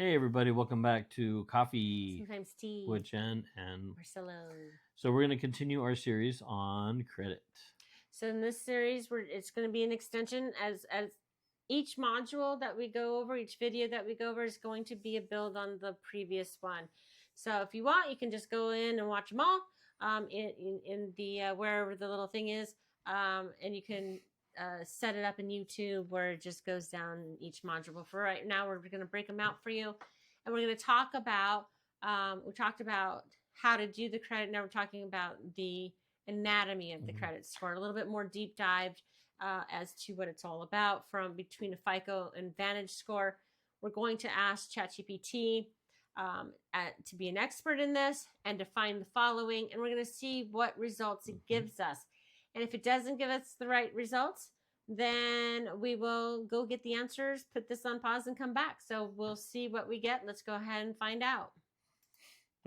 Hey everybody, welcome back to Coffee Sometimes Tea with Jen and Marcelo. So we're going to continue our series on credit. So in this series, it's going to be an extension as each module that we go over, each video that we go over is going to be a build on the previous one. So if you want, you can just go in and watch them all in the wherever the little thing is, and you can set it up in YouTube where it just goes down each module. But for right now, we're going to break them out for you, and we're going to talk about. We talked about how to do the credit. Now we're talking about the anatomy of the credit score, a little bit more deep dived as to what it's all about from between a FICO and Vantagescore. We're going to ask ChatGPT to be an expert in this and to find the following, and we're going to see what results it gives us. And if it doesn't give us the right results, then we will go get the answers, put this on pause, and come back. So we'll see what we get. Let's go ahead and find out.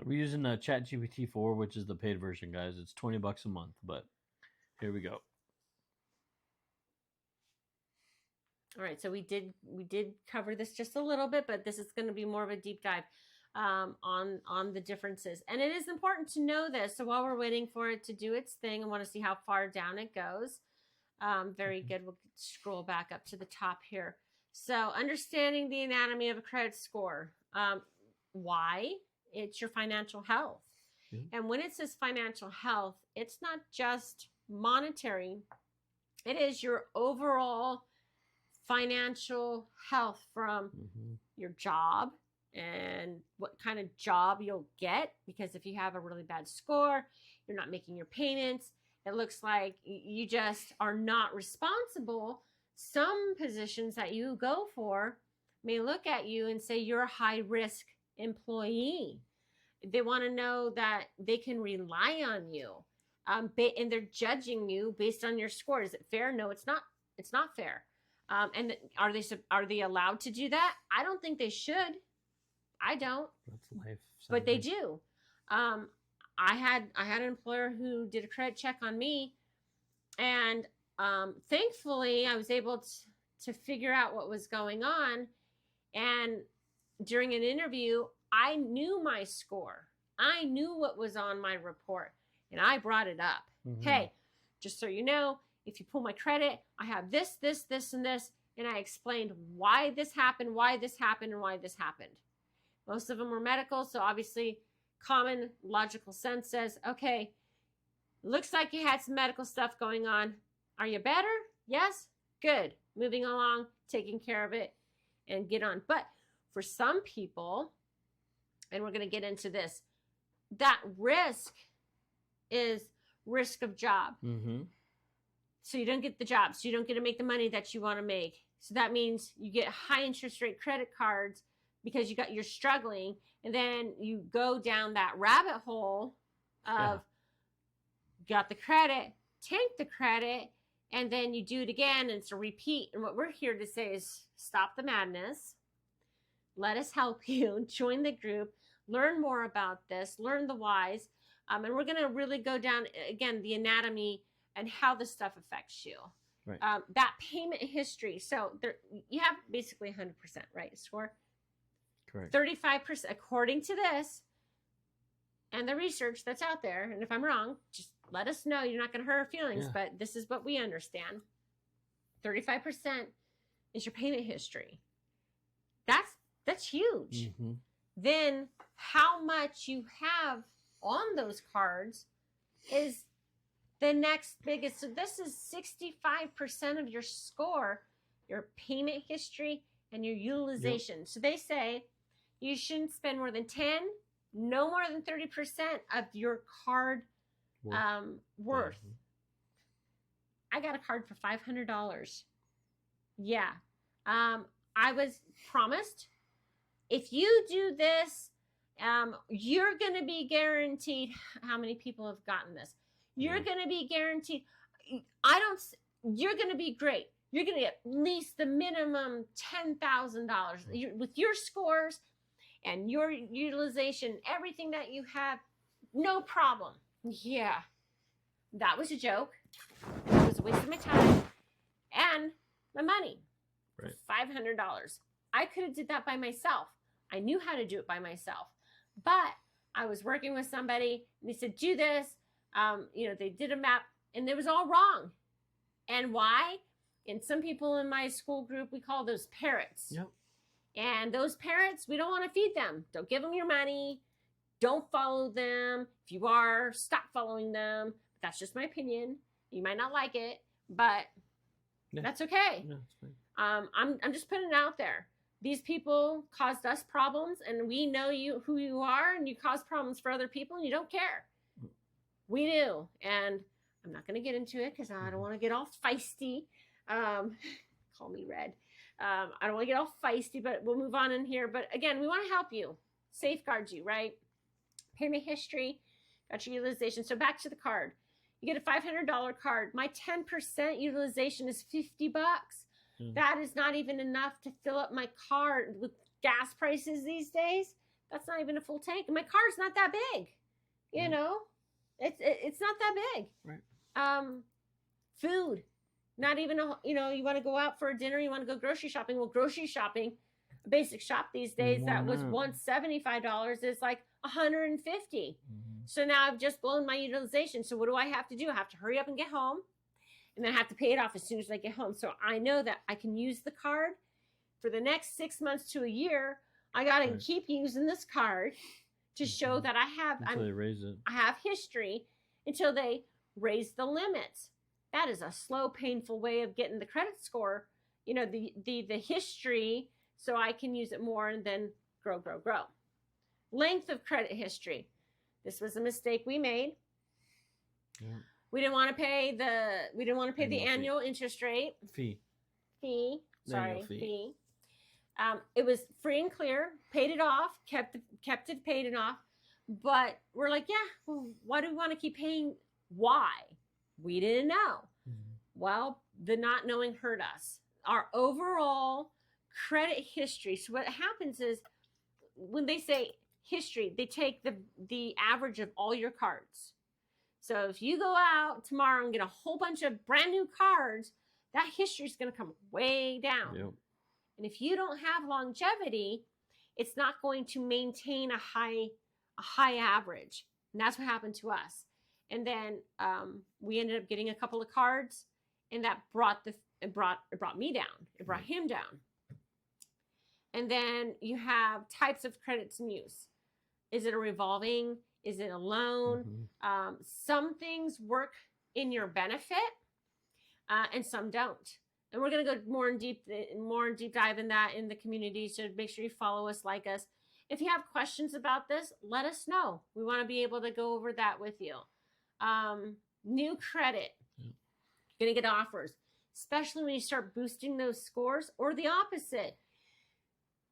We're using ChatGPT-4, which is the paid version, guys. It's $20 a month, but here we go. All right, so we did cover this just a little bit, but this is going to be more of a deep dive on the differences. And it is important to know this. So while we're waiting for it to do its thing, I want to see how far down it goes. Very good. We'll scroll back up to the top here. So understanding the anatomy of a credit score. Why? It's your financial health. And when it says financial health, it's not just monetary. It is your overall financial health from your job and what kind of job you'll get. Because if you have a really bad score, you're not making your payments, it looks like you just are not responsible. Some positions that you go for may look at you and say you're a high risk employee. They want to know that they can rely on you, and they're judging you based on your score. Is it fair? No, it's not. It's not fair. And are they allowed to do that? I don't think they should. I don't. That's life. But they do. I had an employer who did a credit check on me, and thankfully I was able to figure out what was going on. And during an interview, I knew my score. I knew what was on my report, and I brought it up. Hey, just so you know, if you pull my credit, I have this, this, this, and this. And I explained why this happened, and why this happened. Most of them were medical, so obviously common logical sense says, okay, looks like you had some medical stuff going on. Are you better? Yes? Good. Moving along, taking care of it, and get on. But for some people, and we're going to get into this, that risk is risk of job. So you don't get the job. So you don't get to make the money that you want to make. So that means you get high interest rate credit cards because you're struggling. And then you go down that rabbit hole of got the credit, tank the credit, and then you do it again. And it's a repeat. And what we're here to say is stop the madness. Let us help you. Join the group. Learn more about this. Learn the whys. And we're going to really go down, again, the anatomy and how this stuff affects you. Right. That payment history. So you have basically 100%, right? Score? Correct. 35%, according to this and the research that's out there. And if I'm wrong, just let us know. You're not going to hurt our feelings, but this is what we understand. 35% is your payment history. That's huge. Then how much you have on those cards is the next biggest. So this is 65% of your score, your payment history, and your utilization. So they say you shouldn't spend more than 10, no more than 30% of your card worth. I got a card for $500. Yeah. I was promised, if you do this, you're going to be guaranteed. How many people have gotten this? You're going to be guaranteed. You're going to be great. You're going to get at least the minimum $10,000 with your scores and your utilization, everything that you have, no problem. Yeah, that was a joke. It was a waste of my time and my money. Right. $500. I could have did that by myself. I knew how to do it by myself. But I was working with somebody and they said, do this. They did a map and it was all wrong. And why? And some people in my school group, we call those parrots. Yep. And those parrots, we don't want to feed them. Don't give them your money. Don't follow them. If you are, stop following them. That's just my opinion. You might not like it, but that's okay. Yeah, that's fine. I'm just putting it out there. These people caused us problems, and we know who you are, and you cause problems for other people, and you don't care. We do, and I'm not going to get into it because I don't want to get all feisty. Call me Red. I don't want to get all feisty, but we'll move on in here. But again, we want to help you, safeguard you, right? Payment history, got your utilization. So back to the card. You get a $500 card. My 10% utilization is $50. That is not even enough to fill up my card with gas prices these days. That's not even a full tank. And my car's not that big. You know, it's not that big. Right. Food, not even you want to go out for a dinner, you want to go grocery shopping. Well, grocery shopping, a basic shop these days that was once $75 is like $150. So now I've just blown my utilization. So what do I have to do? I have to hurry up and get home. And then I have to pay it off as soon as I get home. So I know that I can use the card for the next 6 months to a year. I got to keep using this card to show that I have until they raise it. I have history until they raise the limits. That is a slow, painful way of getting the credit score, the history, so I can use it more and then grow. Length of credit history. This was a mistake we made. Yeah. We didn't want to pay the annual interest rate. Fee. Sorry, fee. It was free and clear, paid it off, kept it paid it off. But we're like, well, why do we want to keep paying? Why? We didn't know. Well, the not knowing hurt us. Our overall credit history. So what happens is when they say history, they take the average of all your cards. So if you go out tomorrow and get a whole bunch of brand new cards, that history is going to come way down. Yep. And if you don't have longevity, it's not going to maintain a high average. And that's what happened to us. And then we ended up getting a couple of cards, and that brought me down. It brought him down. And then you have types of credits in use. Is it a revolving? Is it a loan? Some things work in your benefit, and some don't. And we're going to go more in deep dive in that in the community. So make sure you follow us, like us. If you have questions about this, let us know. We want to be able to go over that with you. New credit. You're going to get offers, especially when you start boosting those scores, or the opposite.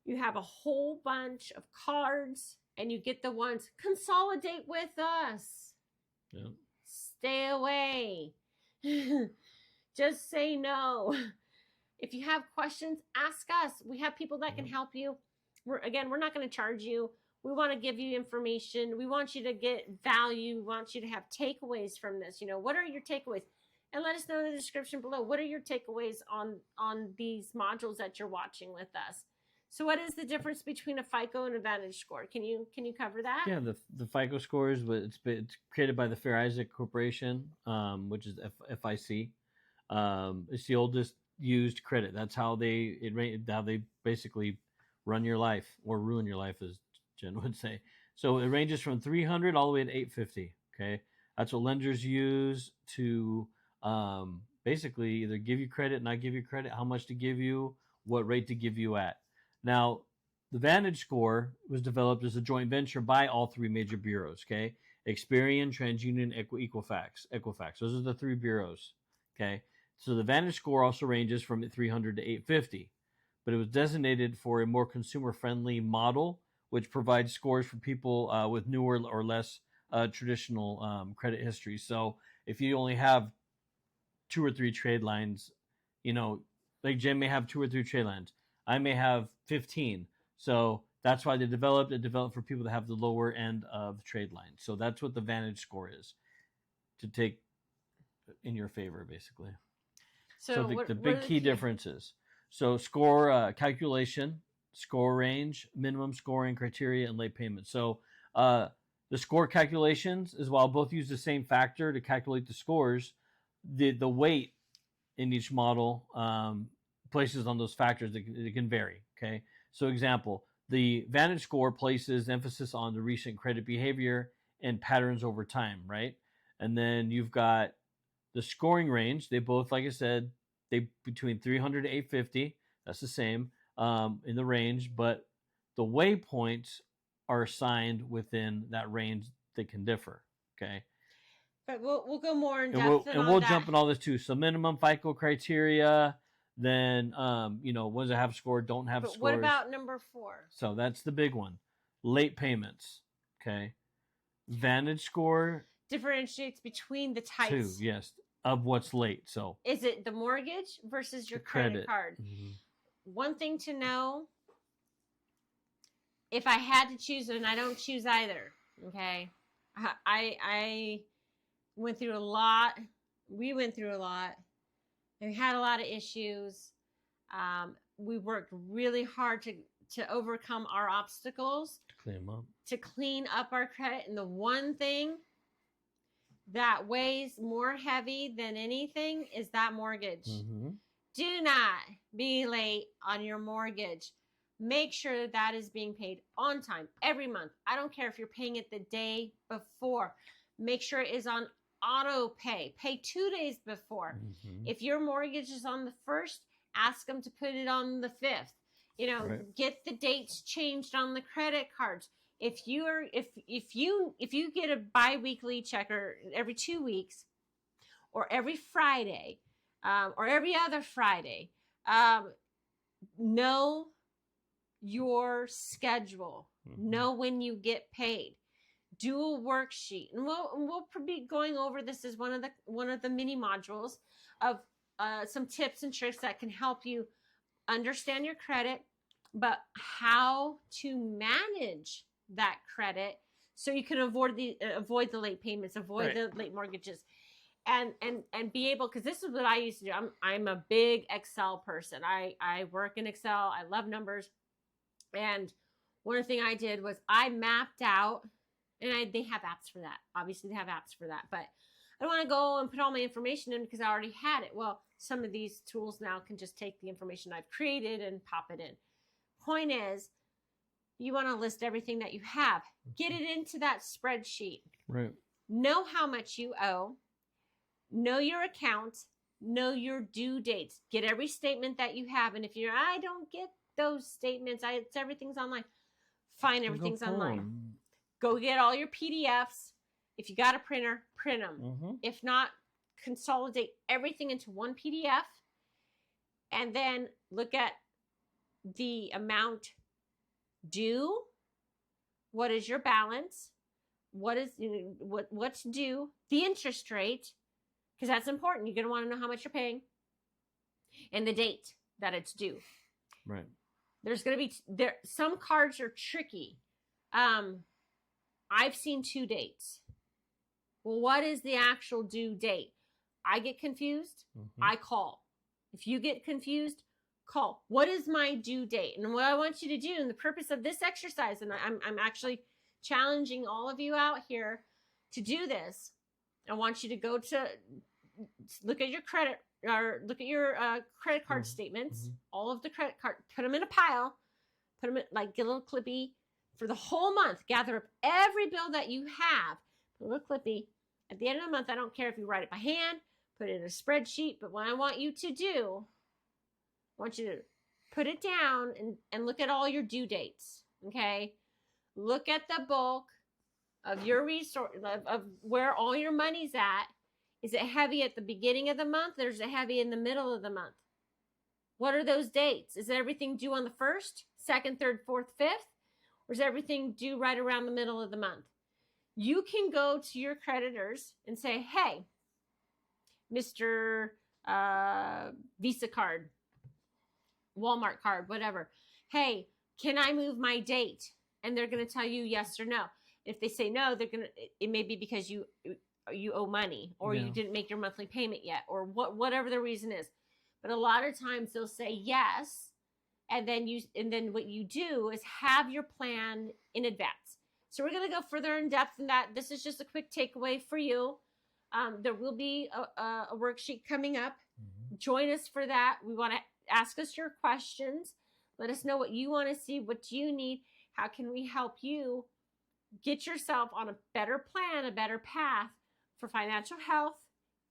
You have a whole bunch of cards and you get the ones, consolidate with us. Yep. Stay away. Just say no. If you have questions, ask us. We have people that can help you. We're not going to charge you. We want to give you information. We want you to get value. We want you to have takeaways from this. What are your takeaways? And let us know in the description below. What are your takeaways on these modules that you're watching with us? So what is the difference between a FICO and a VantageScore? Can you cover that? Yeah, the FICO scores, but it's created by the Fair Isaac Corporation, which is FIC. It's the oldest used credit. That's how they basically run your life, or ruin your life, as Jen would say. So it ranges from 300 all the way to 850. Okay, that's what lenders use to basically either give you credit, not give you credit, how much to give you, what rate to give you at. Now, the VantageScore was developed as a joint venture by all three major bureaus. Okay, Experian, TransUnion, Equifax. Those are the three bureaus. Okay, so the VantageScore also ranges from 300 to 850. But it was designated for a more consumer-friendly model, which provides scores for people with newer or less traditional credit history. So if you only have 2 or 3 trade lines, like Jen may have 2 or 3 trade lines, I may have 15. So that's why they developed for people that have the lower end of trade lines. So that's what the VantageScore is, to take in your favor, basically. So the big key differences. So score calculation. score range, minimum scoring criteria, and late payment. So the score calculations is while both use the same factor to calculate the scores, the weight in each model places on those factors that can vary. Okay, so example, the VantageScore places emphasis on the recent credit behavior and patterns over time, right? And then you've got the scoring range. They both, like I said, they between 300 to 850. That's the same in the range, but the waypoints are assigned within that range that can differ. Okay, But we'll go more in and depth we'll that. jump in all this too. So minimum FICO criteria, then ones that have score don't have But scores. what about number 4? So that's the big one. Late payments. Okay. VantageScore Differentiates between the types. 2, yes, of what's late. So is it the mortgage versus your credit card? Mm-hmm. One thing to know, if I had to choose, and I don't choose either, okay? I went through a lot. We went through a lot. We had a lot of issues. We worked really hard to overcome our obstacles. To clean up our credit. And the one thing that weighs more heavy than anything is that mortgage. Mm-hmm. Do not be late on your mortgage. Make sure that is being paid on time every month. I don't care if you're paying it the day before. Make sure it is on auto pay. Pay 2 days before. Mm-hmm. If your mortgage is on the 1st, ask them to put it on the 5th. Get the dates changed on the credit cards. If you get a bi-weekly check or every 2 weeks or every Friday or every other Friday, know your schedule. Mm-hmm. Know when you get paid. Do a worksheet, and we'll be going over this as one of the mini modules of some tips and tricks that can help you understand your credit, but how to manage that credit so you can avoid the late payments, avoid the late mortgages, and be able, because this is what I used to do. I'm a big Excel person. I work in Excel. I love numbers, and one thing I did was I mapped out. And they have apps for that. Obviously, they have apps for that. But I don't want to go and put all my information in because I already had it. Well, some of these tools now can just take the information I've created and pop it in. Point is, you want to list everything that you have. Get it into that spreadsheet. Right. Know how much you owe. Know your account. Know your due dates. Get every statement that you have. And if I don't get those statements, everything's online. Fine, everything's online. Go get all your PDFs. If you got a printer, print them. Mm-hmm. If not, consolidate everything into one PDF. And then look at the amount due. What is your balance? What's due? The interest rate, because that's important. You're going to want to know how much you're paying. And the date that it's due. Right. There's going to be some cards are tricky. I've seen 2 dates. Well, what is the actual due date? I get confused. Mm-hmm. I call. If you get confused, call. What is my due date? And what I want you to do, and the purpose of this exercise, and I'm actually challenging all of you out here to do this. I want you to go to look at your credit or look at your credit card statements, all of the credit card, put them in a pile, put them in, like, get a little clippy for the whole month. Gather up every bill that you have, put a little clippy. At the end of the month, I don't care if you write it by hand, put it in a spreadsheet, but what I want you to do, I want you to put it down and look at all your due dates, okay? Look at the bulk of your resource, of where all your money's at. Is it heavy at the beginning of the month, or is it heavy in the middle of the month? What are those dates? Is everything due on the 1st, 2nd, 3rd, 4th, 5th? Or is everything due right around the middle of the month? You can go to your creditors and say, hey, Mr. Visa card, Walmart card, whatever. Hey, can I move my date? And they're going to tell you yes or no. If they say no, it may be because you owe money, or you didn't make your monthly payment yet, or whatever the reason is. But a lot of times they'll say yes, and then what you do is have your plan in advance. So we're going to go further in depth in that. This is just a quick takeaway for you. There will be a worksheet coming up. Join us for that. We want to ask us your questions. Let us know what you want to see. What do you need? How can we help you get yourself on a better plan, a better path for financial health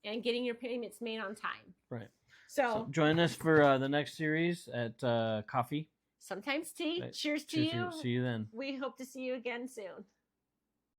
and getting your payments made on time? Right. So join us for the next series at Coffee. Sometimes Tea. Right. Cheers to Cheers you. See you then. We hope to see you again soon.